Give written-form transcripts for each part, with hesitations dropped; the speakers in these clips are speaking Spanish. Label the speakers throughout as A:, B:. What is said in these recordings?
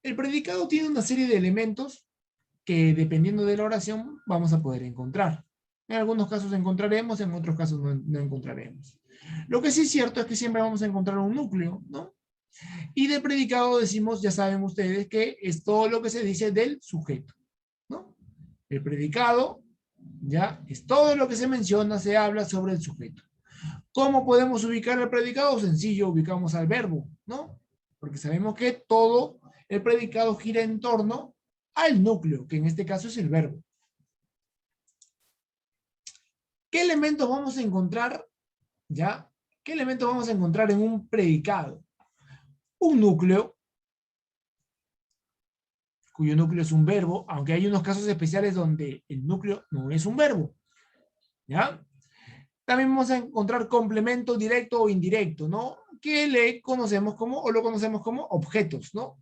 A: El predicado tiene una serie de elementos que dependiendo de la oración vamos a poder encontrar. En algunos casos encontraremos, en otros casos no encontraremos. Lo que sí es cierto es que siempre vamos a encontrar un núcleo, ¿no? Y de predicado decimos, ya saben ustedes, que es todo lo que se dice del sujeto, ¿no? El predicado, ya, es todo lo que se menciona, se habla sobre el sujeto. ¿Cómo podemos ubicar el predicado? Sencillo, ubicamos al verbo, ¿no? Porque sabemos que todo el predicado gira en torno al núcleo, que en este caso es el verbo. ¿Qué elementos vamos a encontrar, ya? ¿Qué elementos vamos a encontrar en un predicado? Un núcleo, cuyo núcleo es un verbo, aunque hay unos casos especiales donde el núcleo no es un verbo, ¿ya? También vamos a encontrar complemento directo o indirecto, ¿no? Que le conocemos como, o lo conocemos como objetos, ¿no?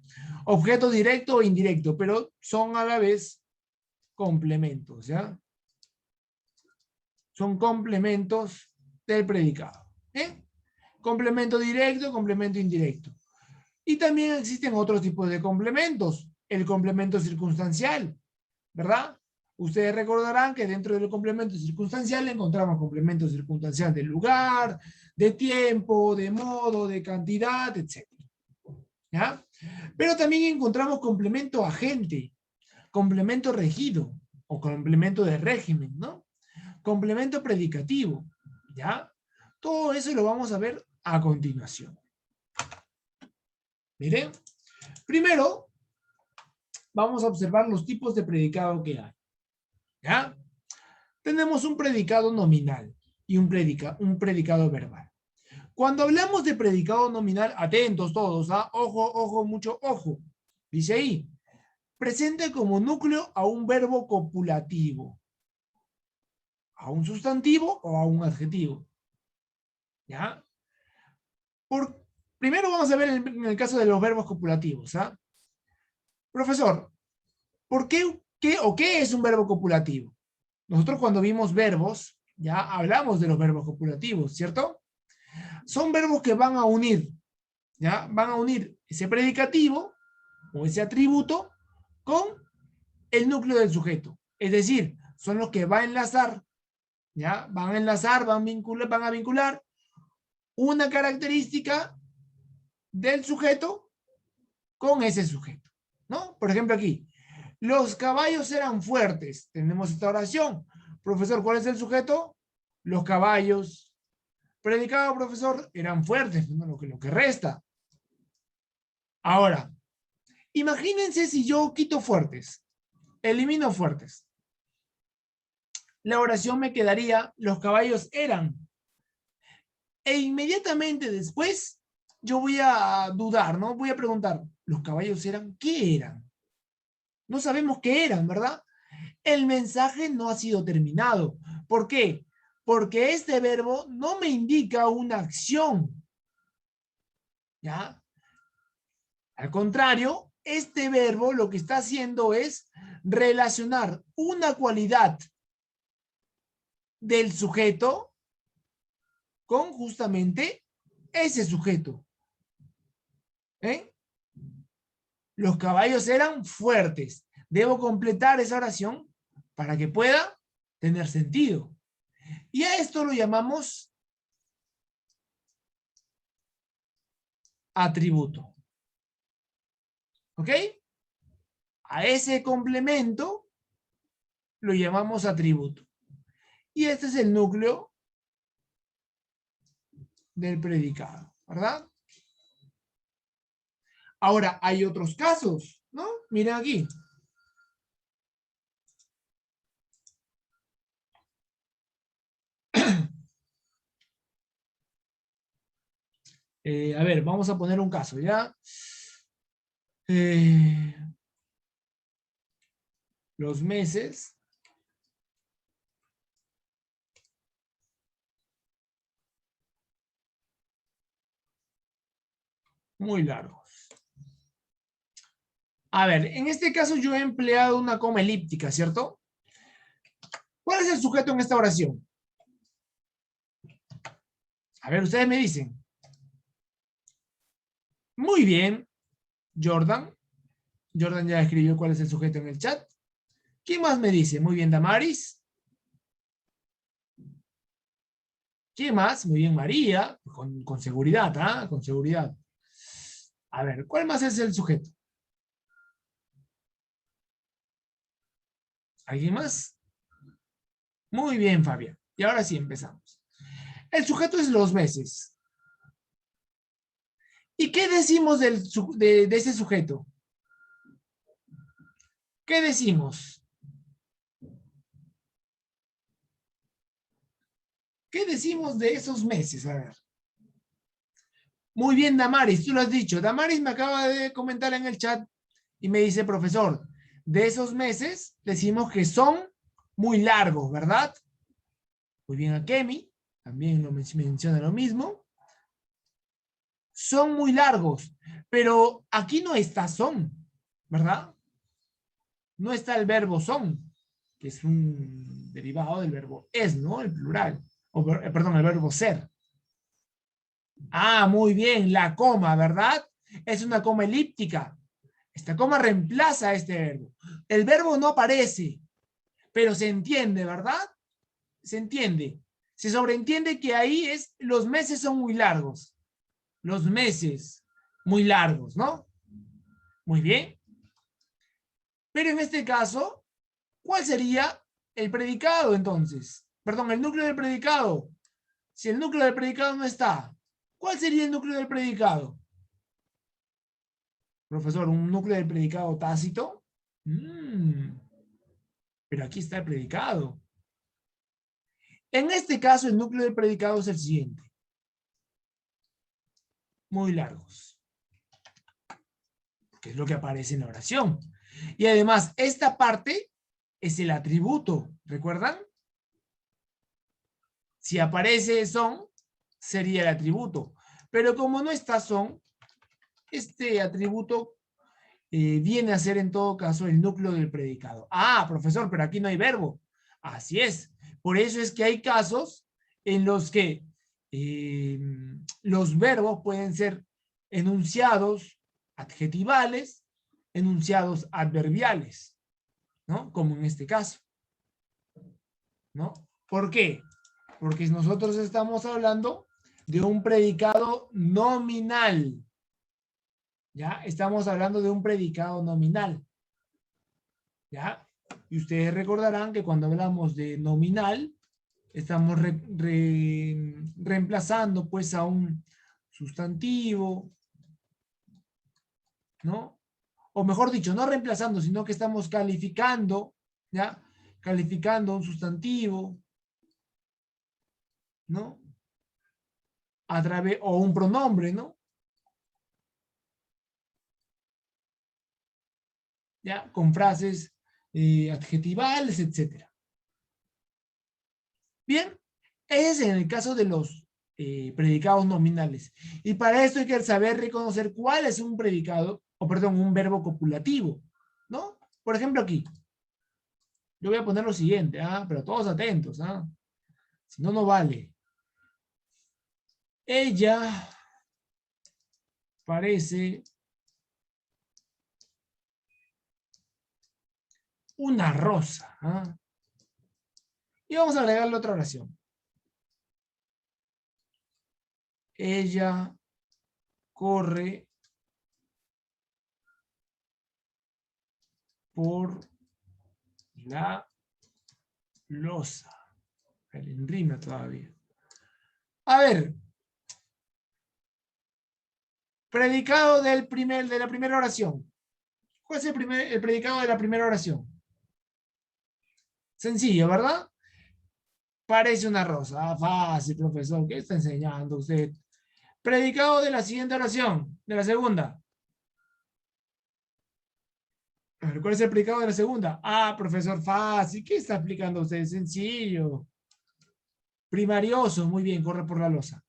A: Objeto directo o indirecto, pero son a la vez complementos, ¿ya? Son complementos del predicado, ¿eh? Complemento directo, complemento indirecto. Y también existen otros tipos de complementos. El complemento circunstancial, ¿verdad? Ustedes recordarán que dentro del complemento circunstancial encontramos complemento circunstancial del lugar, de tiempo, de modo, de cantidad, etc. ¿Ya? Pero también encontramos complemento agente, complemento regido o complemento de régimen, ¿no? Complemento predicativo, ¿ya? Todo eso lo vamos a ver a continuación. Miren, primero vamos a observar los tipos de predicado que hay, ¿ya? Tenemos un predicado nominal y un predicado verbal. Cuando hablamos de predicado nominal, atentos todos, ¿ah? Ojo, ojo, mucho ojo. Dice ahí, presente como núcleo a un verbo copulativo, a un sustantivo o a un adjetivo. ¿Ya? Por, primero vamos a ver en el caso de los verbos copulativos. ¿Ah? Profesor, ¿por qué es un verbo copulativo? Nosotros cuando vimos verbos, ya hablamos de los verbos copulativos, ¿cierto? Son verbos que van a unir, ¿ya? Van a unir ese predicativo o ese atributo con el núcleo del sujeto. Es decir, son los que van a enlazar, ¿ya? Van a enlazar, van a vincular una característica del sujeto con ese sujeto, ¿no? Por ejemplo aquí, los caballos eran fuertes. Tenemos esta oración. Profesor, ¿cuál es el sujeto? Los caballos. Predicado, profesor, eran fuertes, ¿no? lo que resta. Ahora, imagínense si yo quito fuertes, elimino fuertes. La oración me quedaría, los caballos eran. E inmediatamente después, yo voy a dudar, ¿no? Voy a preguntar, ¿los caballos eran? ¿Qué eran? No sabemos qué eran, ¿verdad? El mensaje no ha sido terminado. ¿Por qué? Porque este verbo no me indica una acción, ¿ya? Al contrario, este verbo lo que está haciendo es relacionar una cualidad del sujeto con justamente ese sujeto. ¿Eh? Los caballos eran fuertes. Debo completar esa oración para que pueda tener sentido. Y a esto lo llamamos atributo. ¿Ok? A ese complemento lo llamamos atributo. Y este es el núcleo del predicado, ¿verdad? Ahora, hay otros casos, ¿no? Miren aquí. A ver, vamos a poner un caso, ¿ya? Eh, los meses muy largos. A ver, en este caso yo he empleado una coma elíptica, ¿cierto? ¿Cuál es el sujeto en esta oración? A ver, ustedes me dicen. Muy bien, Jordan. Jordan ya escribió cuál es el sujeto en el chat. ¿Quién más me dice? Muy bien, Damaris. ¿Quién más? Muy bien, María. Con seguridad, ¿ah? Con seguridad. A ver, ¿cuál más es el sujeto? ¿Alguien más? Muy bien, Fabián. Y ahora sí empezamos. El sujeto es los meses. ¿Y qué decimos de ese sujeto? ¿Qué decimos? ¿Qué decimos de esos meses? A ver. Muy bien, Damaris, tú lo has dicho. Damaris me acaba de comentar en el chat y me dice, profesor, de esos meses decimos que son muy largos, ¿verdad? Muy bien, Akemi también menciona lo mismo. Son muy largos, pero aquí no está son, ¿verdad? No está el verbo son, que es un derivado del verbo es, ¿no? El plural. Perdón, el verbo ser. Ah, muy bien, la coma, ¿verdad? Es una coma elíptica. Esta coma reemplaza este verbo. El verbo no aparece, pero se entiende, ¿verdad? Se entiende. Se sobreentiende que ahí es, los meses son muy largos. Los meses muy largos, ¿no? Muy bien. Pero en este caso, ¿cuál sería el predicado entonces? Perdón, el núcleo del predicado. Si el núcleo del predicado no está, ¿cuál sería el núcleo del predicado? Profesor, ¿un núcleo del predicado tácito? Pero aquí está el predicado. En este caso, el núcleo del predicado es el siguiente. Muy largos. Que es lo que aparece en la oración. Y además, esta parte es el atributo. ¿Recuerdan? Si aparece son, sería el atributo. Pero como no está son, este atributo viene a ser en todo caso el núcleo del predicado. Ah, profesor, pero aquí no hay verbo. Así es. Por eso es que hay casos en los que los verbos pueden ser enunciados adjetivales, enunciados adverbiales, ¿no? Como en este caso, ¿no? ¿Por qué? Porque nosotros estamos hablando de un predicado nominal. ¿Ya? Estamos hablando de un predicado nominal. ¿Ya? Y ustedes recordarán que cuando hablamos de nominal, estamos reemplazando pues a un sustantivo, ¿no? O mejor dicho, no reemplazando, sino que estamos calificando, ¿ya? Calificando un sustantivo, ¿no? A través, o un pronombre, ¿no? ¿Ya? Con frases adjetivales, etcétera. Bien, ese es en el caso de los predicados nominales. Y para esto hay que saber reconocer cuál es un predicado, o perdón, un verbo copulativo, ¿no? Por ejemplo, aquí. Yo voy a poner lo siguiente, pero todos atentos, si no, no vale. Ella parece una rosa. Y vamos a agregarle otra oración. Ella corre por la losa. En rima todavía. A ver, predicado de la primera oración. ¿Cuál es el predicado de la primera oración? Sencillo, ¿verdad? Parece una rosa. Fácil, profesor. ¿Qué está enseñando usted? Predicado de la siguiente oración, de la segunda. A ver, ¿cuál es el predicado de la segunda? Profesor, fácil. ¿Qué está explicando usted? Sencillo. Primarioso. Muy bien, corre por la losa.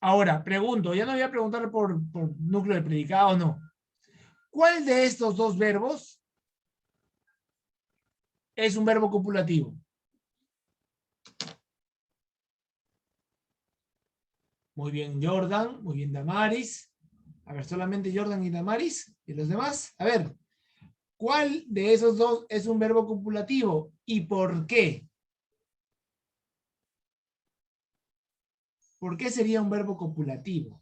A: Ahora, pregunto, ya no voy a preguntar por núcleo de predicado, no. ¿Cuál de estos dos verbos es un verbo copulativo? Muy bien, Jordan. Muy bien, Damaris. A ver, solamente Jordan y Damaris y los demás. A ver, ¿cuál de esos dos es un verbo copulativo y por qué? ¿Por qué sería un verbo copulativo?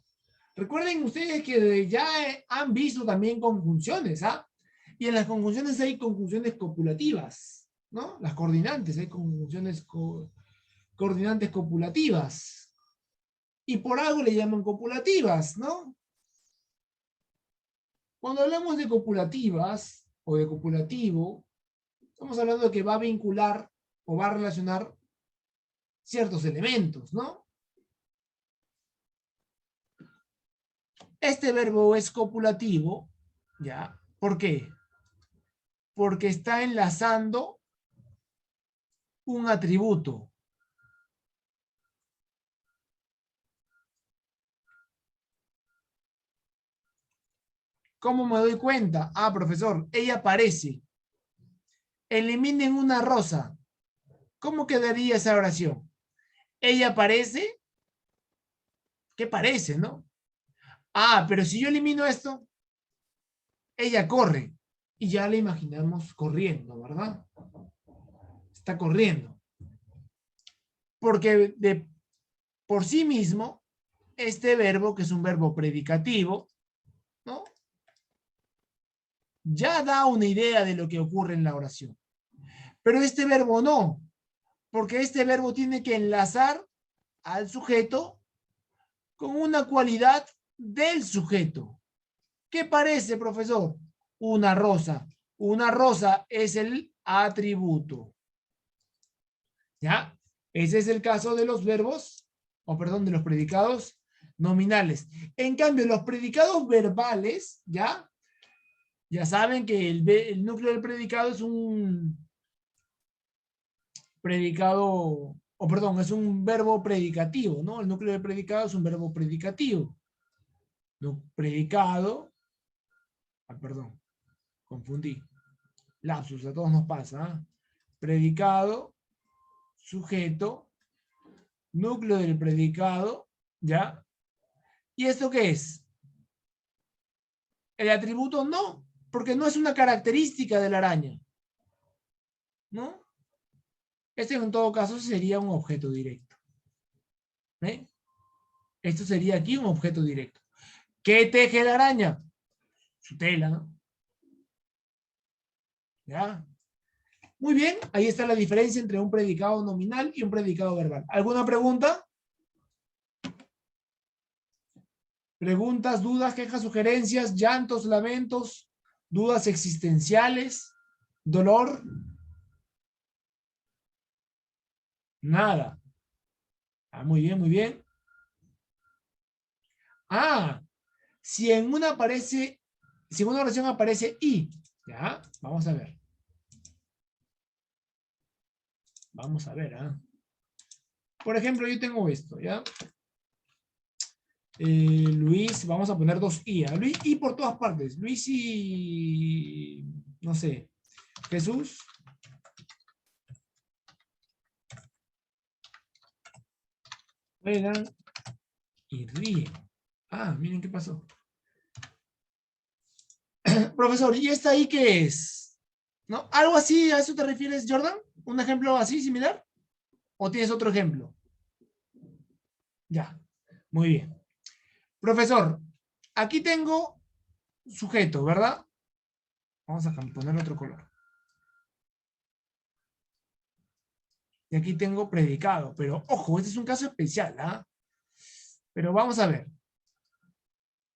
A: Recuerden ustedes que ya han visto también conjunciones, ¿ah? Y en las conjunciones hay conjunciones copulativas, ¿no? Las coordinantes, hay conjunciones coordinantes copulativas. Y por algo le llaman copulativas, ¿no? Cuando hablamos de copulativas o de copulativo, estamos hablando de que va a vincular o va a relacionar ciertos elementos, ¿no? Este verbo es copulativo, ¿ya? ¿Por qué? Porque está enlazando un atributo. ¿Cómo me doy cuenta? Ah, profesor, ella aparece. Eliminen una rosa. ¿Cómo quedaría esa oración? Ella aparece. ¿Qué parece, no? Ah, pero si yo elimino esto, ella corre. Y ya la imaginamos corriendo, ¿verdad? Está corriendo. Porque por sí mismo, este verbo, que es un verbo predicativo, ¿no? Ya da una idea de lo que ocurre en la oración. Pero este verbo no, porque este verbo tiene que enlazar al sujeto con una cualidad del sujeto. ¿Qué parece, profesor? Una rosa. Una rosa es el atributo. ¿Ya? Ese es el caso de los verbos, o perdón, de los predicados nominales. En cambio, los predicados verbales, ¿ya? Ya saben que el núcleo del predicado es un predicado, o perdón, es un verbo predicativo, ¿no? El núcleo del predicado es un verbo predicativo. No, predicado, perdón, confundí. Lapsus, a todos nos pasa. ¿Eh? Predicado, sujeto, núcleo del predicado, ¿ya? ¿Y esto qué es? El atributo no, porque no es una característica de la araña, ¿no? Este en todo caso sería un objeto directo. ¿Eh? Esto sería aquí un objeto directo. ¿Qué teje la araña? Su tela, ¿no? ¿Ya? Muy bien, ahí está la diferencia entre un predicado nominal y un predicado verbal. ¿Alguna pregunta? Preguntas, dudas, quejas, sugerencias, llantos, lamentos, dudas existenciales, dolor. Nada. Ah, muy bien, muy bien. Ah, si en una oración aparece y, ¿ya? Vamos a ver. Vamos a ver, ¿ah? Por ejemplo, yo tengo esto, ¿ya? Luis, vamos a poner dos I, ¿ah? Luis y por todas partes. Luis y, no sé, Jesús. Juegan y ríen. Ah, miren qué pasó. Profesor, ¿y esta ahí qué es? ¿No? ¿Algo así, a eso te refieres, Jordan? ¿Un ejemplo así, similar? ¿O tienes otro ejemplo? Ya, muy bien. Profesor, aquí tengo sujeto, ¿verdad? Vamos a poner otro color. Y aquí tengo predicado, pero ojo, este es un caso especial, ¿ah? Pero vamos a ver.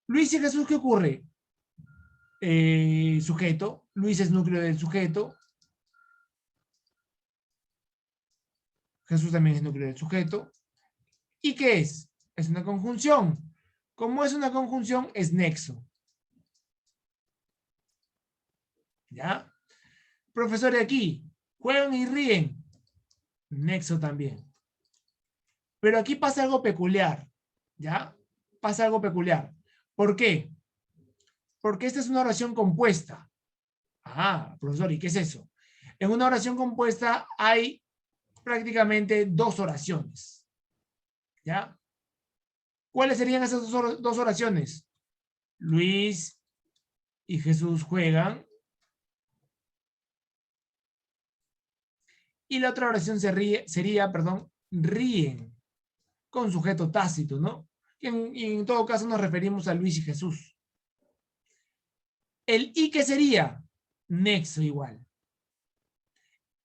A: Luis y Jesús, ¿qué ocurre? Sujeto. Luis es núcleo del sujeto. Jesús también es núcleo del sujeto. ¿Y qué es? Es una conjunción. Como es una conjunción, es nexo. ¿Ya? Profesor, de aquí, juegan y ríen. Nexo también. Pero aquí pasa algo peculiar. ¿Ya? Pasa algo peculiar. ¿Por qué? Porque esta es una oración compuesta. Ah, profesor, ¿y qué es eso? En una oración compuesta hay prácticamente dos oraciones. ¿Ya? ¿Cuáles serían esas dos oraciones? Luis y Jesús juegan. Y la otra oración sería, ríen, con sujeto tácito, ¿no? Y en todo caso nos referimos a Luis y Jesús. El y, ¿qué sería? Nexo igual.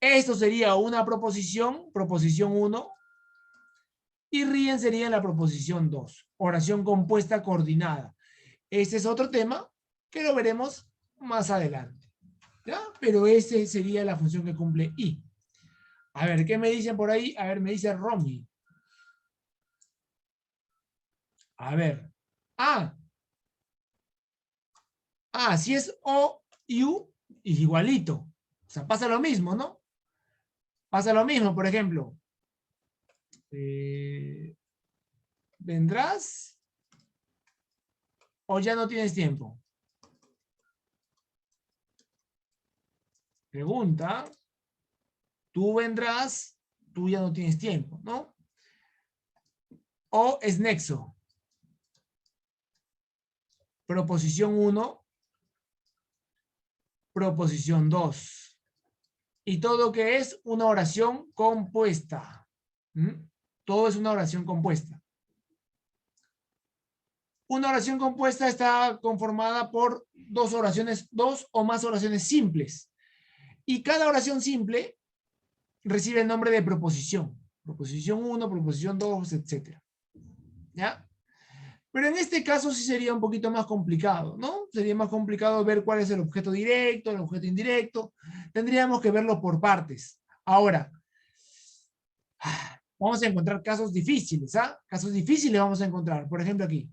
A: Esto sería una proposición 1, y ríen sería la proposición 2, oración compuesta coordinada. Este es otro tema que lo veremos más adelante, ¿ya? Pero esa sería la función que cumple y. A ver, ¿qué me dicen por ahí? A ver, me dice Romy. A ver. Si es O y U, es igualito. O sea, pasa lo mismo, ¿no? Pasa lo mismo, por ejemplo. ¿Vendrás o ya no tienes tiempo? Pregunta. Tú vendrás, tú ya no tienes tiempo, ¿no? O es nexo. Proposición 1, proposición 2. Y todo que es una oración compuesta. Todo es una oración compuesta. Una oración compuesta está conformada por dos o más oraciones simples. Y cada oración simple recibe el nombre de proposición. Proposición 1, proposición 2, etc. ¿Ya? Pero en este caso sí sería un poquito más complicado, ¿no? Sería más complicado ver cuál es el objeto directo, el objeto indirecto. Tendríamos que verlo por partes. Ahora, vamos a encontrar casos difíciles, ¿ah? Casos difíciles vamos a encontrar. Por ejemplo, aquí.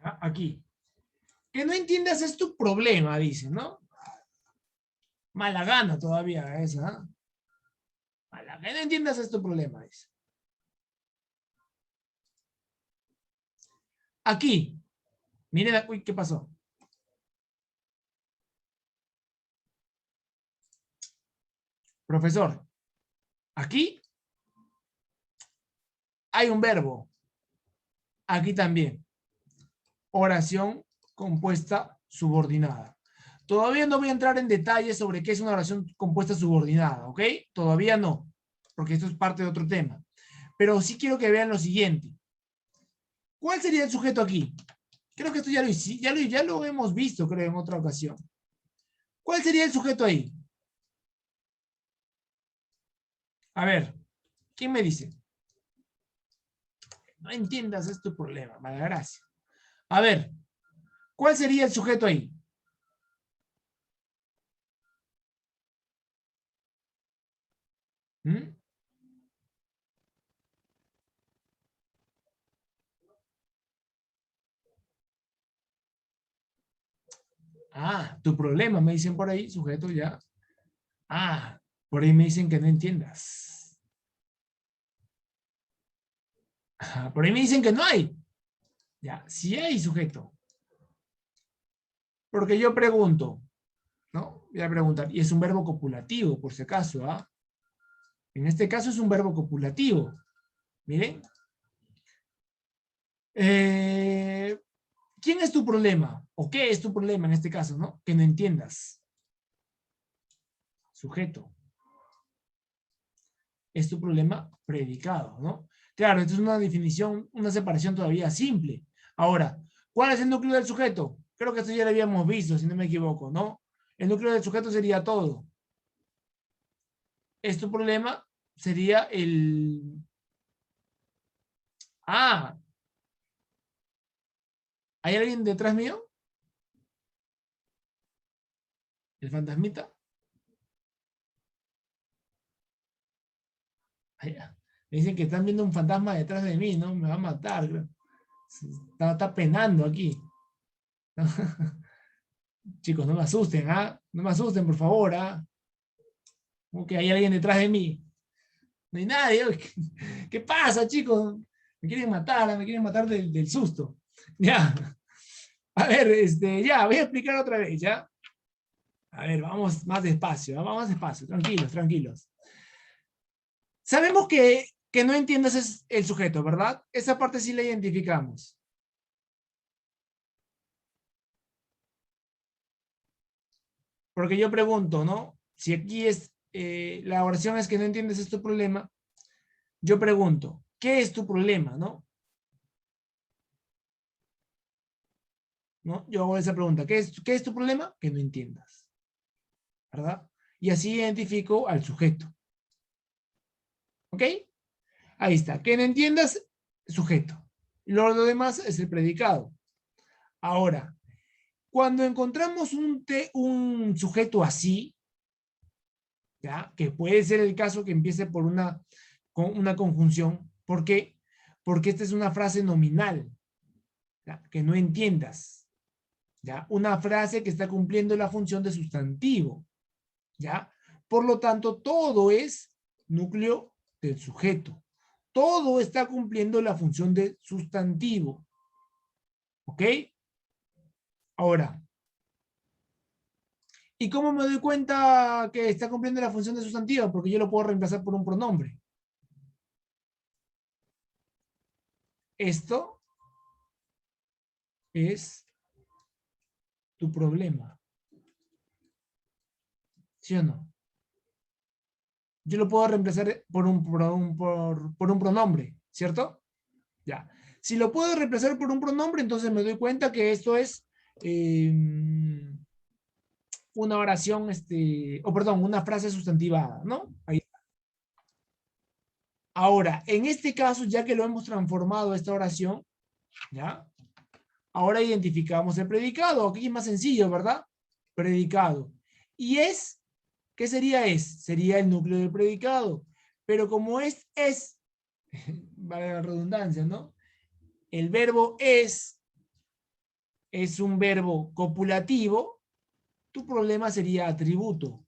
A: ¿Ya? Aquí. Que no entiendas es tu problema, dice, ¿no? Mala gana todavía esa, ¿eh? Mala gana, no entiendas es tu problema, dice. Aquí. Miren, uy, ¿qué pasó? Profesor, aquí hay un verbo. Aquí también. Oración compuesta subordinada. Todavía no voy a entrar en detalles sobre qué es una oración compuesta subordinada, ¿ok? Todavía no, porque esto es parte de otro tema. Pero sí quiero que vean lo siguiente. ¿Cuál sería el sujeto aquí? Creo que esto ya lo hemos visto, creo, en otra ocasión. ¿Cuál sería el sujeto ahí? A ver, ¿quién me dice? No entiendas, es tu problema, mala gracia. A ver, ¿cuál sería el sujeto ahí? ¿Mm? Tu problema, me dicen por ahí, sujeto ya. Por ahí me dicen que no entiendas. Por ahí me dicen que no hay. Ya, sí hay sujeto. Porque yo pregunto, ¿no? Voy a preguntar, y es un verbo copulativo, por si acaso, ¿ah? En este caso es un verbo copulativo. Miren. ¿Quién es tu problema? ¿O qué es tu problema en este caso, no? Que no entiendas. Sujeto. Es tu problema predicado, ¿no? Claro, esto es una definición, una separación todavía simple. Ahora, ¿cuál es el núcleo del sujeto? Creo que esto ya lo habíamos visto, si no me equivoco, ¿no? El núcleo del sujeto sería todo. Es tu problema, sería el... ¿Hay alguien detrás mío? ¿El fantasmita? Me dicen que están viendo un fantasma detrás de mí, ¿no? Me va a matar. Está penando aquí. Chicos, no me asusten, ¿ah? No me asusten, por favor, ¿ah? Como que hay alguien detrás de mí. No hay nadie. ¿Qué pasa, chicos? Me quieren matar, me quieren matar del susto. Ya. A ver, ya, voy a explicar otra vez, ¿ya? A ver, vamos más despacio, ¿ah? Vamos más despacio, tranquilos, tranquilos. Sabemos que no entiendas es el sujeto, ¿verdad? Esa parte sí la identificamos. Porque yo pregunto, ¿no? Si aquí es, la oración es que no entiendes es tu problema, yo pregunto, ¿qué es tu problema, no? ¿No? Yo hago esa pregunta, qué es tu problema? Que no entiendas, ¿verdad? Y así identifico al sujeto. ¿Ok? Ahí está. Que no entiendas, sujeto. Lo demás es el predicado. Ahora, cuando encontramos un sujeto así, ¿ya? Que puede ser el caso que empiece por con una conjunción. ¿Por qué? Porque esta es una frase nominal, ¿ya? Que no entiendas. ¿Ya? Una frase que está cumpliendo la función de sustantivo. ¿Ya? Por lo tanto, todo es núcleo del sujeto. Todo está cumpliendo la función de sustantivo. ¿Ok? Ahora, ¿y cómo me doy cuenta que está cumpliendo la función de sustantivo? Porque yo lo puedo reemplazar por un pronombre. Esto es tu problema. ¿Sí o no? Yo lo puedo reemplazar por un pronombre, ¿cierto? Ya. Si lo puedo reemplazar por un pronombre, entonces me doy cuenta que esto es eh, una oración, o perdón, una frase sustantivada, ¿no? Ahí. Ahora, en este caso, ya que lo hemos transformado esta oración, ¿ya? Ahora identificamos el predicado. Aquí es más sencillo, ¿verdad? Predicado. Y es, ¿qué sería es? Sería el núcleo del predicado. Pero como vale la redundancia, ¿no? El verbo es un verbo copulativo, tu problema sería atributo.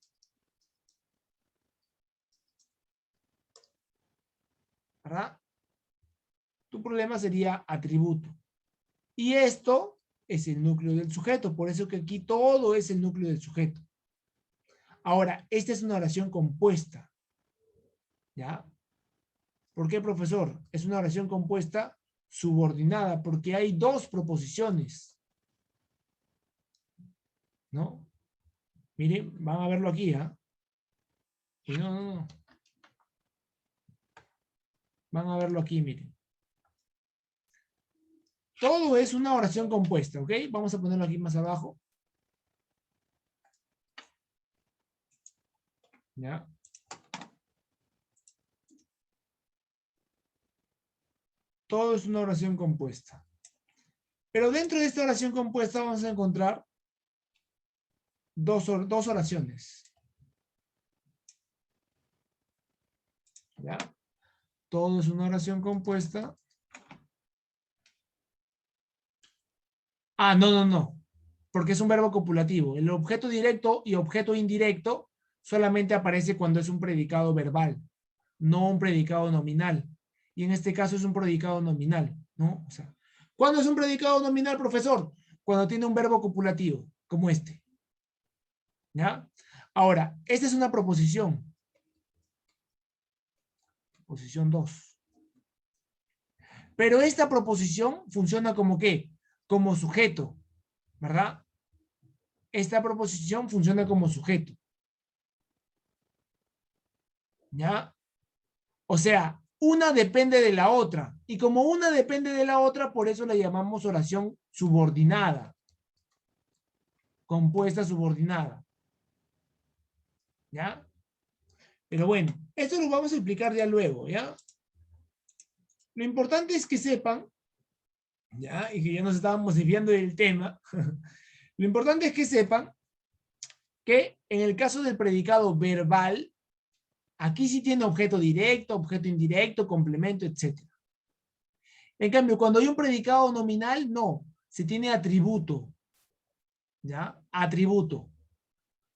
A: ¿Verdad? Tu problema sería atributo. Y esto es el núcleo del sujeto, por eso que aquí todo es el núcleo del sujeto. Ahora, esta es una oración compuesta. ¿Ya? ¿Por qué, profesor? Es una oración compuesta subordinada, porque hay dos proposiciones. ¿No? Miren, van a verlo aquí, ¿ah? ¿eh? No, no, no. Van a verlo aquí, miren. Todo es una oración compuesta, ¿ok? Vamos a ponerlo aquí más abajo. ¿Ya? Todo es una oración compuesta. Pero dentro de esta oración compuesta vamos a encontrar dos oraciones. ¿Ya? Todo es una oración compuesta. Ah, no, no, no. Porque es un verbo copulativo. El objeto directo y objeto indirecto solamente aparece cuando es un predicado verbal, no un predicado nominal. Y en este caso es un predicado nominal, ¿no? O sea, ¿cuándo es un predicado nominal, profesor? Cuando tiene un verbo copulativo, como este. ¿Ya? Ahora, esta es una proposición. Posición 2. Pero esta proposición funciona como ¿qué? Como sujeto, ¿verdad? Esta proposición funciona como sujeto. ¿Ya? O sea, una depende de la otra. Y como una depende de la otra, por eso la llamamos oración subordinada. Compuesta subordinada. ¿Ya? Pero bueno, esto lo vamos a explicar ya luego, ¿ya? Lo importante es que sepan, ¿ya? Y que ya nos estábamos desviando del tema. Lo importante es que sepan que en el caso del predicado verbal, aquí sí tiene objeto directo, objeto indirecto, complemento, etc. En cambio, cuando hay un predicado nominal, no, se tiene atributo, ¿ya? Atributo.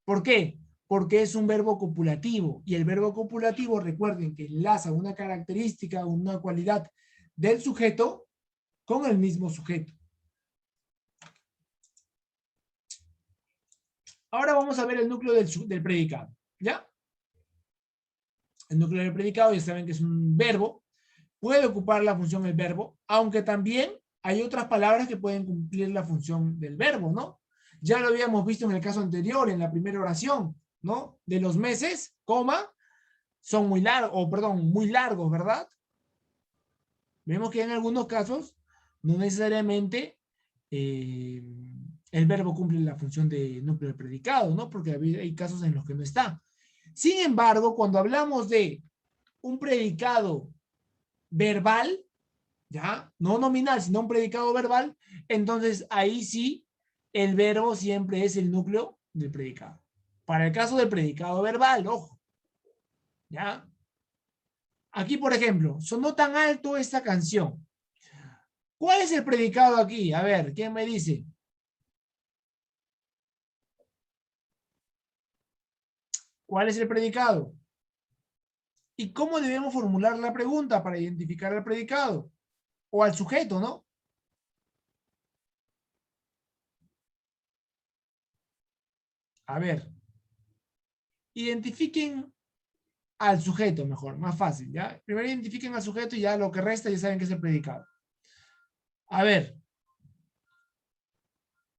A: ¿Por qué? Porque es un verbo copulativo y el verbo copulativo, recuerden que enlaza una característica, una cualidad del sujeto con el mismo sujeto. Ahora vamos a ver el núcleo del predicado, ¿ya? El núcleo del predicado, ya saben que es un verbo, puede ocupar la función del verbo, aunque también hay otras palabras que pueden cumplir la función del verbo, ¿no? Ya lo habíamos visto en el caso anterior, en la primera oración, ¿no? De los meses, coma, son muy largos, o perdón, muy largos, ¿verdad? Vemos que en algunos casos no necesariamente el verbo cumple la función de núcleo del predicado, ¿no? Porque hay casos en los que no está. Sin embargo, cuando hablamos de un predicado verbal, ¿ya? No nominal, sino un predicado verbal, entonces ahí sí el verbo siempre es el núcleo del predicado. Para el caso del predicado verbal, ojo, ¿ya? Aquí, por ejemplo, sonó tan alto esta canción. ¿Cuál es el predicado aquí? A ver, ¿quién me dice? ¿Cuál es el predicado? ¿Y cómo debemos formular la pregunta para identificar al predicado? O al sujeto, ¿no? A ver, identifiquen al sujeto mejor, más fácil, ¿ya? Primero identifiquen al sujeto y ya lo que resta ya saben que es el predicado. A ver,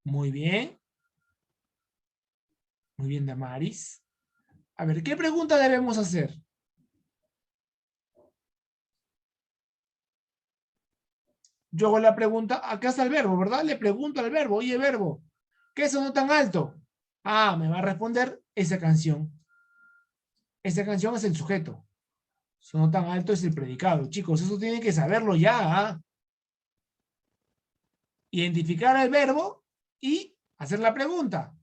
A: muy bien. Muy bien, Damaris. A ver, ¿qué pregunta debemos hacer? Yo hago la pregunta, acá está el verbo, ¿verdad? Le pregunto al verbo, oye, verbo, ¿qué sonó tan alto? Ah, me va a responder esa canción. Esa canción es el sujeto. Sonó tan alto es el predicado. Chicos, eso tienen que saberlo ya. ¿Ah? Identificar el verbo y hacer la pregunta.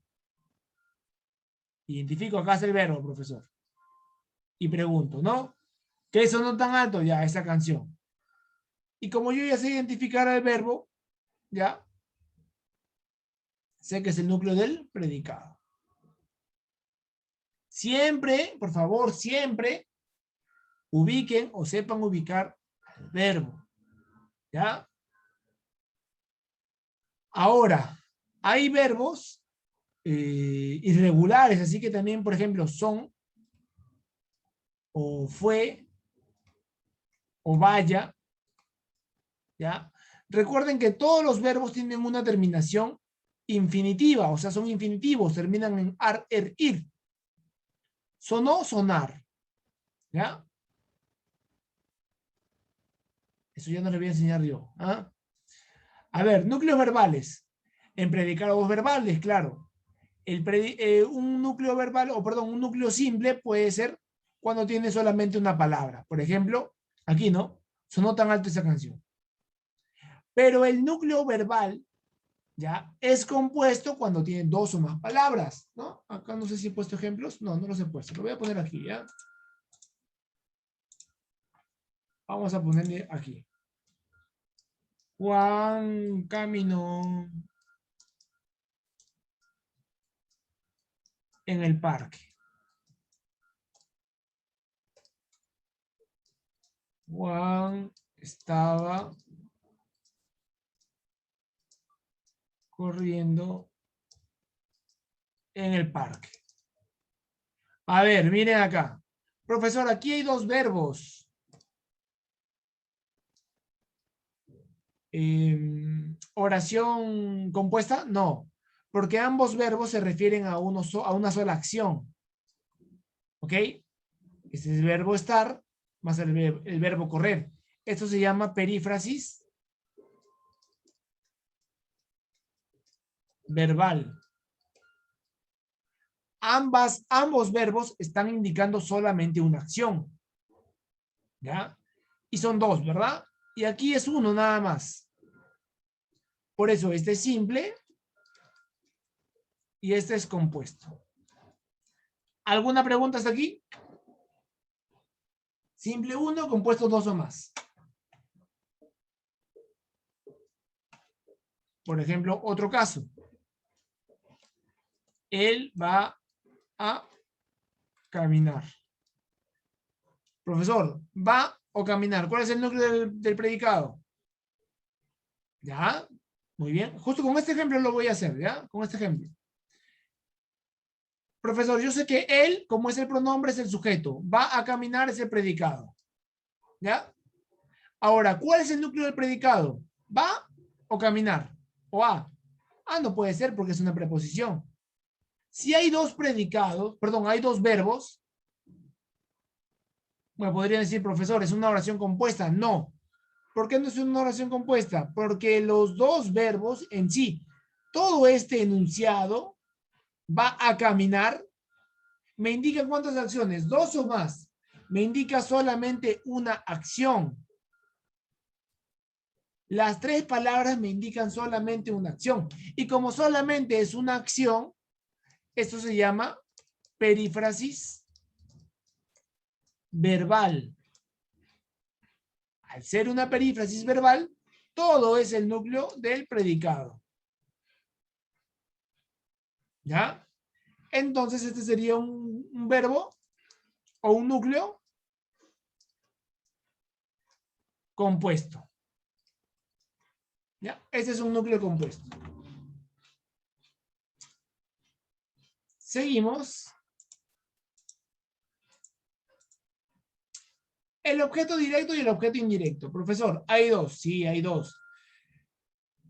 A: Identifico, acá está el verbo, profesor. Y pregunto, ¿no? ¿Qué sonó tan alto? Ya, esa canción. Y como yo ya sé identificar el verbo, ya sé que es el núcleo del predicado. Siempre, por favor, siempre ubiquen o sepan ubicar el verbo. ¿Ya? Ahora, hay verbos irregulares, así que también, por ejemplo, son o fue o vaya. ¿Ya? Recuerden que todos los verbos tienen una terminación infinitiva, o sea, son infinitivos, terminan en ar, er, ir. Sonó, sonar. ¿Ya? Eso ya no les voy a enseñar yo. ¿Ah? A ver, núcleos verbales. En predicados verbales, claro. Un núcleo verbal, o perdón, un núcleo simple puede ser cuando tiene solamente una palabra. Por ejemplo, aquí, ¿no? Sonó tan alto esa canción. Pero el núcleo verbal, ¿ya? Es compuesto cuando tiene dos o más palabras, ¿no? Acá no sé si he puesto ejemplos. No, no los he puesto. Lo voy a poner aquí, ¿ya? Vamos a ponerle aquí. Juan caminó en el parque. Juan estaba corriendo en el parque. A ver, miren acá. Profesor, aquí hay dos verbos. ¿Oración compuesta? No, porque ambos verbos se refieren a una sola acción. ¿Ok? Ese es el verbo estar más el verbo correr. Esto se llama perífrasis verbal. Ambos verbos están indicando solamente una acción. ¿Ya? Y son dos, ¿verdad? Y aquí es uno nada más. Por eso este es simple y este es compuesto. ¿Alguna pregunta hasta aquí? Simple uno, compuesto dos o más. Por ejemplo, otro caso. Él va a caminar. Profesor, ¿va o caminar? ¿Cuál es el núcleo del predicado? ¿Ya? Muy bien. Justo con este ejemplo lo voy a hacer, ¿ya? Con este ejemplo. Profesor, yo sé que él, como es el pronombre, es el sujeto. Va a caminar es el predicado. ¿Ya? Ahora, ¿cuál es el núcleo del predicado? ¿Va o caminar? ¿O a? Ah, no puede ser porque es una preposición. Si hay dos predicados, perdón, hay dos verbos, me podrían decir, profesor, ¿es una oración compuesta? No. ¿Por qué no es una oración compuesta? Porque los dos verbos en sí, todo este enunciado va a caminar, me indica cuántas acciones, dos o más. Me indica solamente una acción. Las tres palabras me indican solamente una acción. Y como solamente es una acción, esto se llama perífrasis verbal. Al ser una perífrasis verbal, todo es el núcleo del predicado. ¿Ya? Entonces este sería un verbo o un núcleo compuesto. ¿Ya? Este es un núcleo compuesto. Seguimos. El objeto directo y el objeto indirecto. Profesor, hay dos. Sí, hay dos.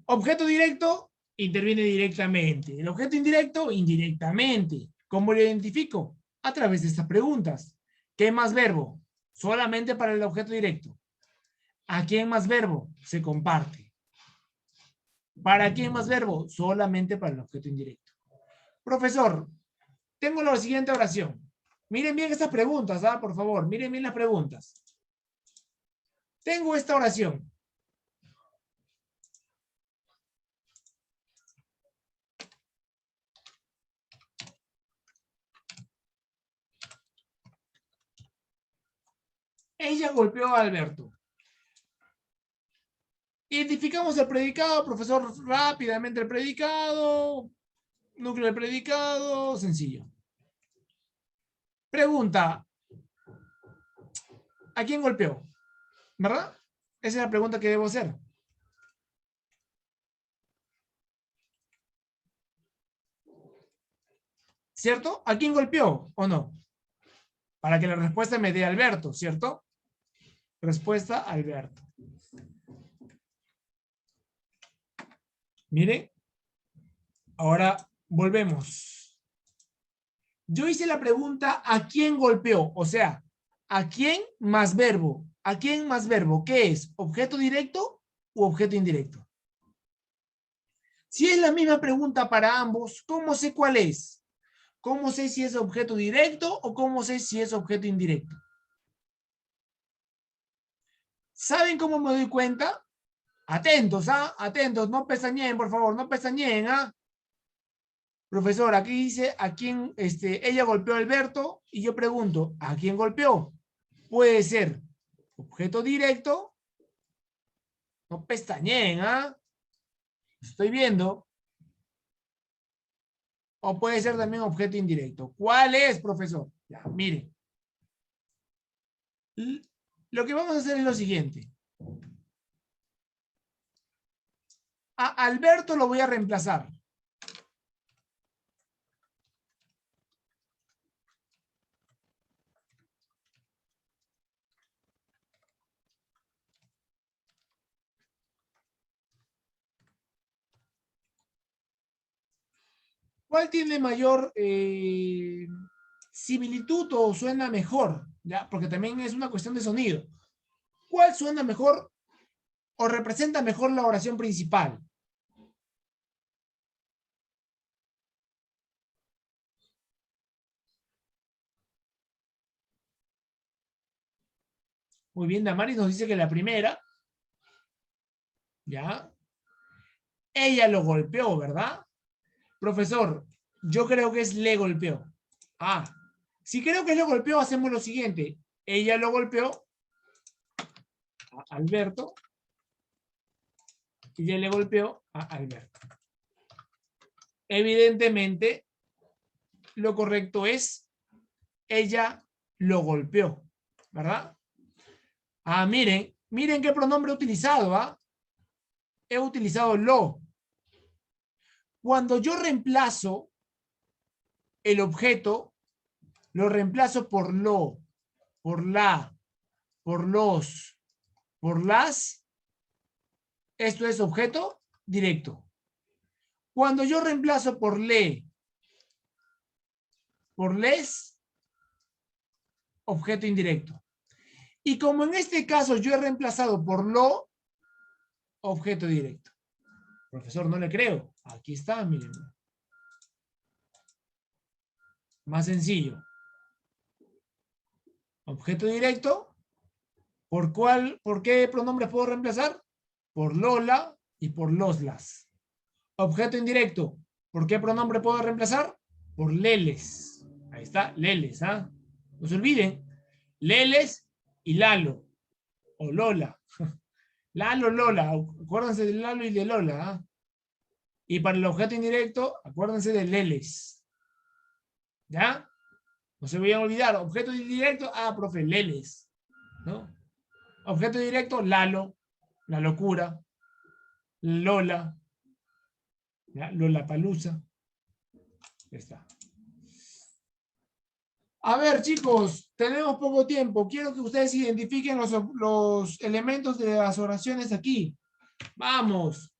A: Objeto directo interviene directamente. El objeto indirecto, indirectamente. ¿Cómo lo identifico? A través de estas preguntas. ¿Qué más verbo? Solamente para el objeto directo. ¿A quién más verbo? Se comparte. ¿Para quién más verbo? Solamente para el objeto indirecto. Profesor, tengo la siguiente oración. Miren bien estas preguntas, ¿ah? Por favor, miren bien las preguntas. Tengo esta oración. Ella golpeó a Alberto. Identificamos el predicado, profesor, rápidamente el predicado. Núcleo del predicado, sencillo. Pregunta. ¿A quién golpeó? ¿Verdad? Esa es la pregunta que debo hacer. ¿Cierto? ¿A quién golpeó o no? Para que la respuesta me dé Alberto, ¿cierto? Respuesta Alberto. Mire, ahora volvemos. Yo hice la pregunta ¿a quién golpeó? O sea, ¿a quién más verbo? ¿A quién más verbo? ¿Qué es? ¿Objeto directo u objeto indirecto? Si es la misma pregunta para ambos, ¿cómo sé cuál es? ¿Cómo sé si es objeto directo o cómo sé si es objeto indirecto? ¿Saben cómo me doy cuenta? Atentos, ¿ah? Atentos, no pestañeen, por favor, no pestañeen, ¿ah? Profesor, aquí dice a quién, ella golpeó a Alberto y yo pregunto, ¿a quién golpeó? Puede ser objeto directo, no pestañeen, ¿ah? Estoy viendo. O puede ser también objeto indirecto. ¿Cuál es, profesor? Ya, mire. Lo que vamos a hacer es lo siguiente. A Alberto lo voy a reemplazar. ¿Cuál tiene mayor similitud o suena mejor? ¿Ya? Porque también es una cuestión de sonido. ¿Cuál suena mejor o representa mejor la oración principal? Muy bien, Damaris nos dice que la primera, ¿ya? Ella lo golpeó, ¿verdad? Profesor, yo creo que es le golpeó. Ah, si creo que lo golpeó, hacemos lo siguiente. Ella lo golpeó a Alberto y ella le golpeó a Alberto. Evidentemente, lo correcto es ella lo golpeó, ¿verdad? Ah, miren qué pronombre he utilizado, ¿ah? He utilizado lo. Cuando yo reemplazo el objeto lo reemplazo por lo, por la, por los, por las. Esto es objeto directo. Cuando yo reemplazo por le, por les, objeto indirecto. Y como en este caso yo he reemplazado por lo, objeto directo. Profesor, no le creo. Aquí está, miren. Más sencillo. Objeto directo. ¿Por qué pronombres puedo reemplazar? Por Lola y por loslas. Objeto indirecto. ¿Por qué pronombre puedo reemplazar? Por leles. Ahí está, leles, ¿ah? No se olviden. Leles y Lalo. O Lola. Lalo, Lola. Acuérdense de Lalo y de Lola, ¿ah? Y para el objeto indirecto, acuérdense de leles. ¿Ya? No se vayan a olvidar. Objeto indirecto, profe, leles. ¿No? Objeto directo, Lalo. La locura. Lola. ¿Ya? Lollapalooza. Ya está. A ver, chicos, tenemos poco tiempo. Quiero que ustedes identifiquen los elementos de las oraciones aquí. Vamos.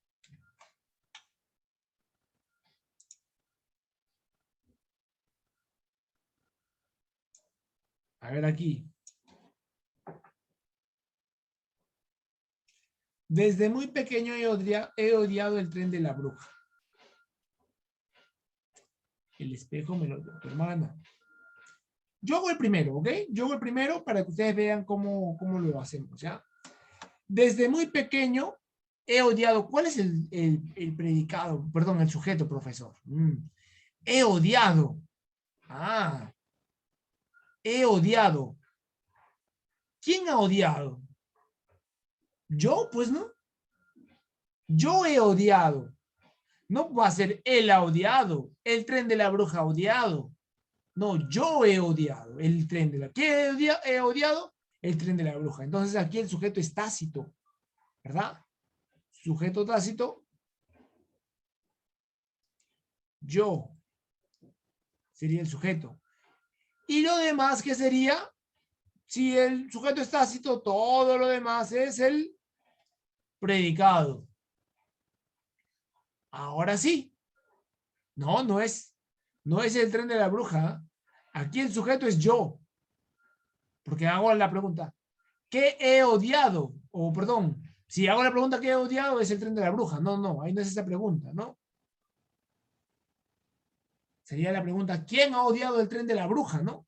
A: A ver aquí. Desde muy pequeño he odiado el tren de la bruja. El espejo me lo dio tu hermana. Yo hago el primero, ¿ok? Yo hago el primero para que ustedes vean cómo lo hacemos, ¿ya? Desde muy pequeño he odiado. ¿Cuál es el predicado? Perdón, el sujeto, profesor. He odiado. He odiado. ¿Quién ha odiado? Yo, pues no. Yo he odiado. No va a ser él ha odiado. El tren de la bruja ha odiado. No, yo he odiado el tren de la... ¿Qué he odiado? El tren de la bruja. Entonces aquí el sujeto es tácito, ¿verdad? Sujeto tácito. Yo sería el sujeto. Y lo demás, ¿qué sería? Si el sujeto es tácito, todo lo demás es el predicado. Ahora sí. No es el tren de la bruja. Aquí el sujeto es yo. Porque hago la pregunta, ¿qué he odiado? O perdón, si hago la pregunta ¿qué he odiado? Es el tren de la bruja. No, ahí no es esa pregunta, ¿no? Sería la pregunta, ¿quién ha odiado el tren de la bruja? ¿No?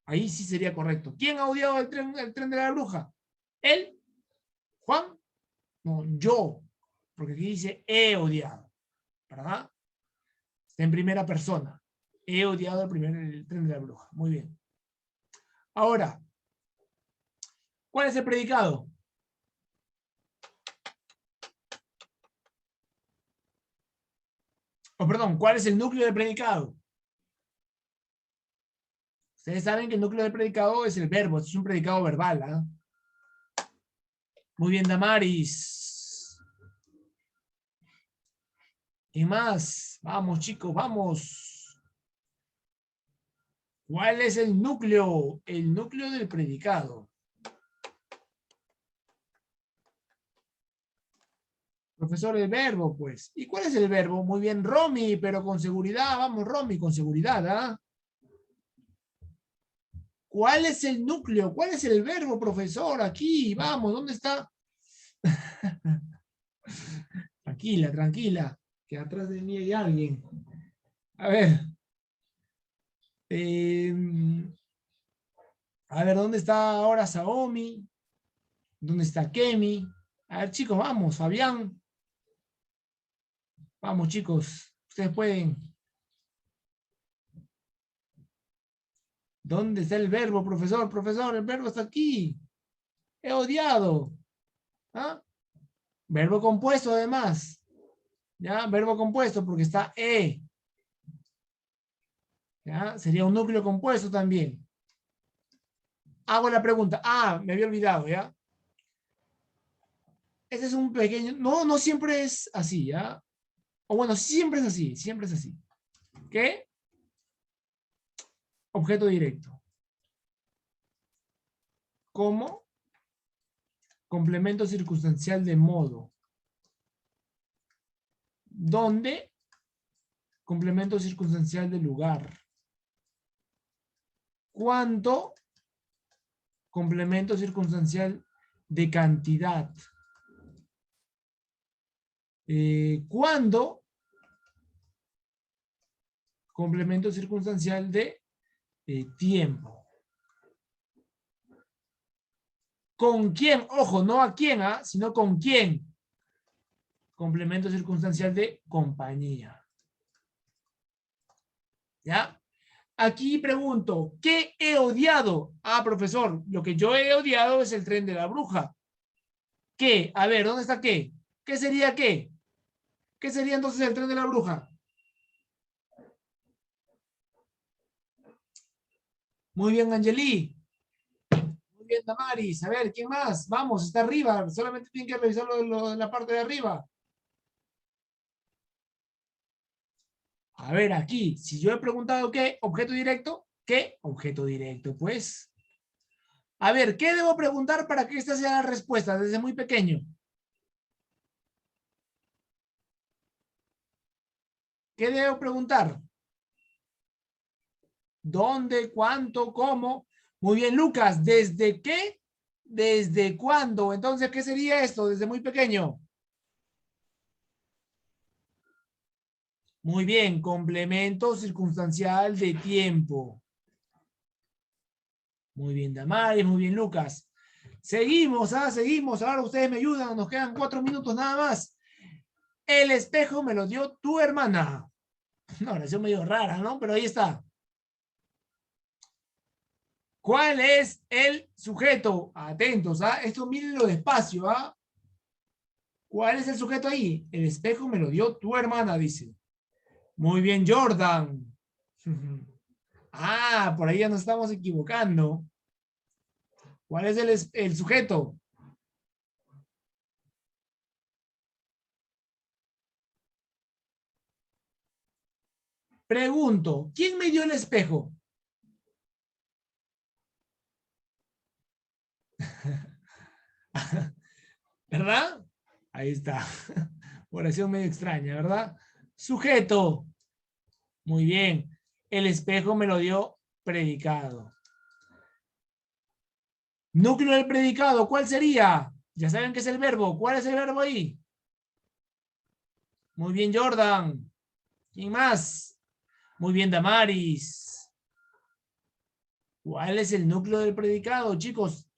A: Ahí sí sería correcto. ¿Quién ha odiado el tren de la bruja? ¿Él? ¿Juan? No, yo. Porque aquí dice he odiado. ¿Verdad? Está en primera persona. He odiado el tren de la bruja. Muy bien. Ahora, ¿cuál es el predicado? Perdón, ¿cuál es el núcleo del predicado? Ustedes saben que el núcleo del predicado es el verbo. Es un predicado verbal. ¿Eh? Muy bien, Damaris. ¿Qué más? Vamos, chicos, vamos. ¿Cuál es el núcleo? El núcleo del predicado. Profesor, el verbo, pues. ¿Y cuál es el verbo? Muy bien, Romy, pero con seguridad. Vamos, Romy, con seguridad, ¿ah? ¿Cuál es el núcleo? ¿Cuál es el verbo, profesor? Aquí, vamos, ¿dónde está? Tranquila, tranquila, que atrás de mí hay alguien. A ver. A ver, ¿dónde está ahora Saomi? ¿Dónde está Kemi? A ver, chicos, vamos, Fabián. Vamos, chicos, ustedes pueden. ¿Dónde está el verbo, profesor? Profesor, el verbo está aquí. He odiado. ¿Ah? Verbo compuesto, además. ¿Ya? Verbo compuesto porque está E. ¿Ya? Sería un núcleo compuesto también. Hago la pregunta. Me había olvidado, ¿ya? Este es un pequeño... No siempre es así, ¿ya? O bueno, siempre es así, siempre es así. ¿Qué? objeto directo. ¿Cómo? Complemento circunstancial de modo. ¿Dónde? Complemento circunstancial de lugar. ¿Cuánto? Complemento circunstancial de cantidad. ¿Cuándo? Complemento circunstancial de tiempo. ¿Con quién? Ojo, no a quién, sino con quién. Complemento circunstancial de compañía. ¿Ya? Aquí pregunto, ¿qué he odiado? Profesor, lo que yo he odiado es el tren de la bruja. ¿Qué? A ver, ¿dónde está qué? ¿Qué sería qué? ¿Qué sería entonces el tren de la bruja? Muy bien, Angeli. Muy bien, Damaris. A ver, ¿quién más? Vamos, está arriba. Solamente tienen que revisar lo de la parte de arriba. A ver, aquí, si yo he preguntado qué, objeto directo, ¿qué? Objeto directo, pues. A ver, ¿qué debo preguntar para que esta sea la respuesta desde muy pequeño? ¿Qué debo preguntar? ¿Dónde? ¿Cuánto? ¿Cómo? Muy bien, Lucas. ¿Desde qué? ¿Desde cuándo? Entonces, ¿qué sería esto desde muy pequeño? Muy bien, complemento circunstancial de tiempo. Muy bien, Damaris, muy bien, Lucas. Seguimos, seguimos. Ahora ustedes me ayudan, nos quedan 4 minutos nada más. El espejo me lo dio tu hermana. Una oración medio rara, ¿no? Pero ahí está. ¿Cuál es el sujeto? Atentos, esto mírenlo despacio, ¿Cuál es el sujeto ahí? El espejo me lo dio tu hermana, dice. Muy bien, Jordan. Por ahí ya nos estamos equivocando. ¿Cuál es el sujeto? Pregunto, ¿quién me dio el espejo? ¿Verdad? Ahí está. Oración medio extraña, ¿verdad? Sujeto. Muy bien. El espejo me lo dio predicado. Núcleo del predicado, ¿cuál sería? Ya saben qué es el verbo. ¿Cuál es el verbo ahí? Muy bien, Jordan. ¿Quién más? Muy bien, Damaris. ¿Cuál es el núcleo del predicado, chicos?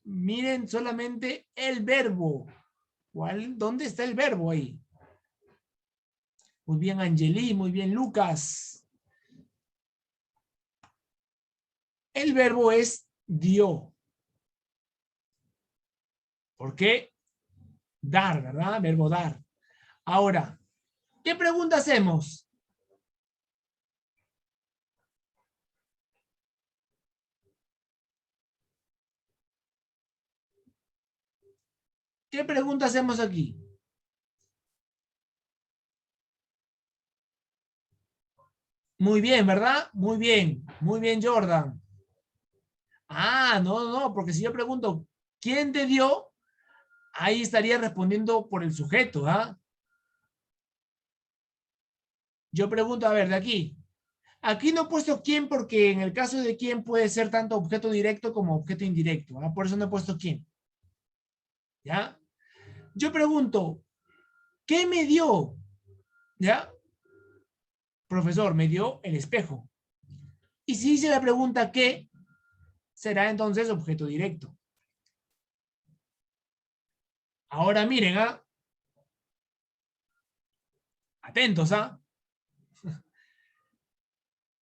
A: Miren solamente el verbo. ¿Dónde está el verbo ahí? Muy bien, Angeli. Muy bien, Lucas. El verbo es dio. ¿Por qué? Dar, ¿verdad? Verbo dar. Ahora, ¿qué pregunta hacemos? ¿Qué pregunta hacemos aquí? Muy bien, ¿verdad? Muy bien. Muy bien, Jordan. No, porque si yo pregunto, ¿quién te dio? Ahí estaría respondiendo por el sujeto, Yo pregunto, a ver, de aquí. Aquí no he puesto quién porque en el caso de quién puede ser tanto objeto directo como objeto indirecto, Por eso no he puesto quién. ¿Ya? Yo pregunto, ¿qué me dio? ¿Ya? Profesor, me dio el espejo. Y si hice la pregunta ¿qué? Será entonces objeto directo. Ahora miren, Atentos,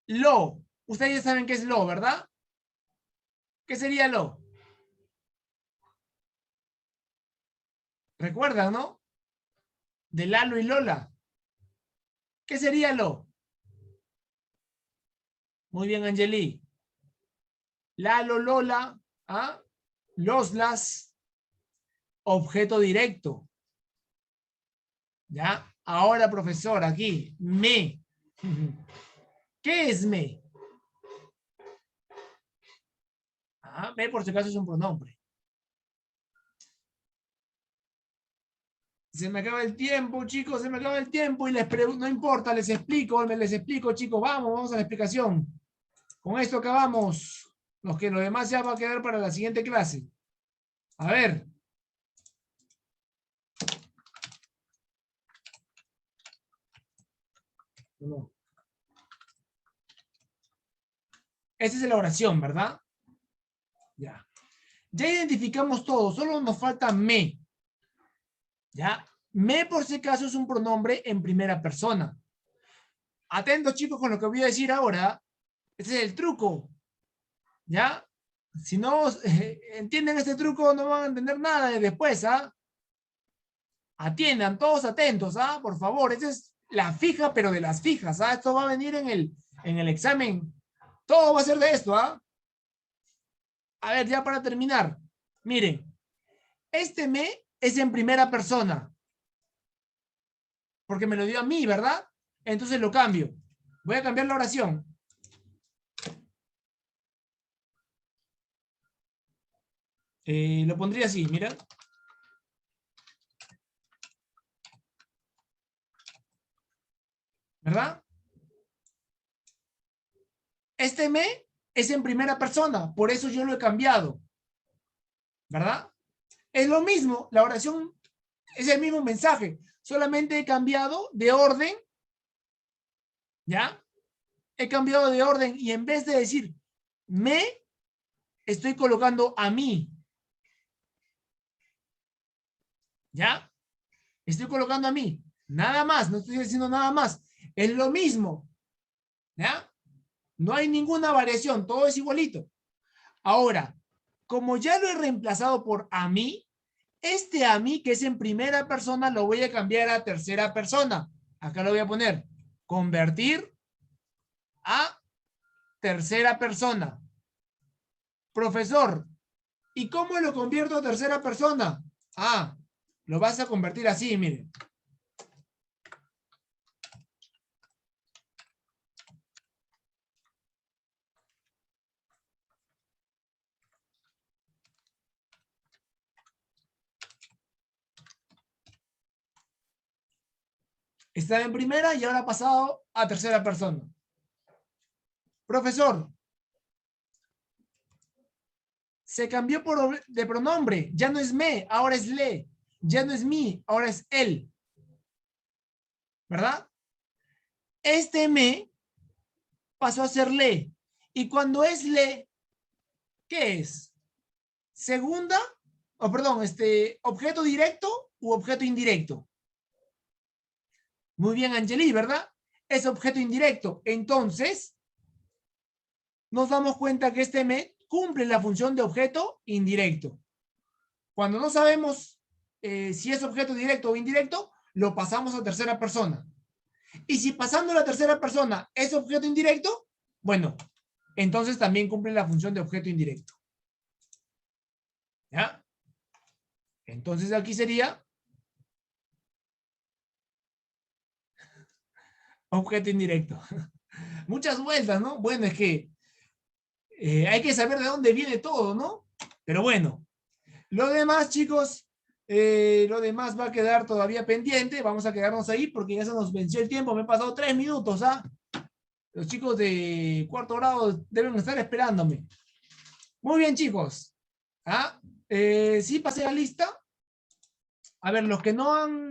A: Lo. Ustedes ya saben qué es lo, ¿verdad? ¿Qué sería lo? ¿Recuerdan, no? De Lalo y Lola. ¿Qué sería lo? Muy bien, Angeli. Lalo, Lola, los, las, objeto directo. ¿Ya? Ahora, profesor, aquí, me. ¿Qué es me? Me por si acaso es un pronombre. Se me acaba el tiempo, chicos, se me acaba el tiempo y les pregunto, no importa, les explico, chicos, vamos a la explicación. Con esto acabamos. Lo demás ya va a quedar para la siguiente clase. A ver. No. Esta es la oración, ¿verdad? Ya. Ya identificamos todo, solo nos falta me. ¿Ya? Me, por si acaso, es un pronombre en primera persona. Atentos, chicos, con lo que voy a decir ahora. Ese es el truco. ¿Ya? Si no entienden este truco, no van a entender nada de después, ¿ah? Atiendan, todos atentos, ¿ah? Por favor, esa es la fija, pero de las fijas, ¿ah? Esto va a venir en el examen. Todo va a ser de esto, ¿ah? A ver, ya para terminar. Miren, este me es en primera persona. Porque me lo dio a mí, ¿verdad? Entonces lo cambio. Voy a cambiar la oración. Lo pondría así, mira. ¿Verdad? Este me es en primera persona, por eso yo lo he cambiado. ¿Verdad? Es lo mismo, la oración es el mismo mensaje, solamente he cambiado de orden, ¿ya? He cambiado de orden y en vez de decir me, estoy colocando a mí. ¿Ya? Estoy colocando a mí. Nada más, no estoy diciendo nada más. Es lo mismo. ¿Ya? No hay ninguna variación, todo es igualito. Ahora, como ya lo he reemplazado por a mí, este a mí que es en primera persona lo voy a cambiar a tercera persona. Acá lo voy a poner. Convertir a tercera persona. Profesor, ¿y cómo lo convierto a tercera persona? Lo vas a convertir así, miren. Estaba en primera y ahora ha pasado a tercera persona. Profesor, se cambió de pronombre. Ya no es me, ahora es le. Ya no es mi, ahora es él. ¿Verdad? Este me pasó a ser le. Y cuando es le, ¿qué es? Segunda, objeto directo u objeto indirecto. Muy bien, Angeli, ¿verdad? Es objeto indirecto. Entonces, nos damos cuenta que este me cumple la función de objeto indirecto. Cuando no sabemos si es objeto directo o indirecto, lo pasamos a tercera persona. Y si pasando a la tercera persona es objeto indirecto, bueno, entonces también cumple la función de objeto indirecto. ¿Ya? Entonces aquí sería objeto indirecto. Muchas vueltas, ¿no? Bueno, es que hay que saber de dónde viene todo, ¿no? Pero bueno, lo demás, chicos, lo demás va a quedar todavía pendiente. Vamos a quedarnos ahí porque ya se nos venció el tiempo. Me he pasado 3 minutos, ¿ah? Los chicos de cuarto grado deben estar esperándome. Muy bien, chicos. Sí, pasé la lista. A ver, los que no han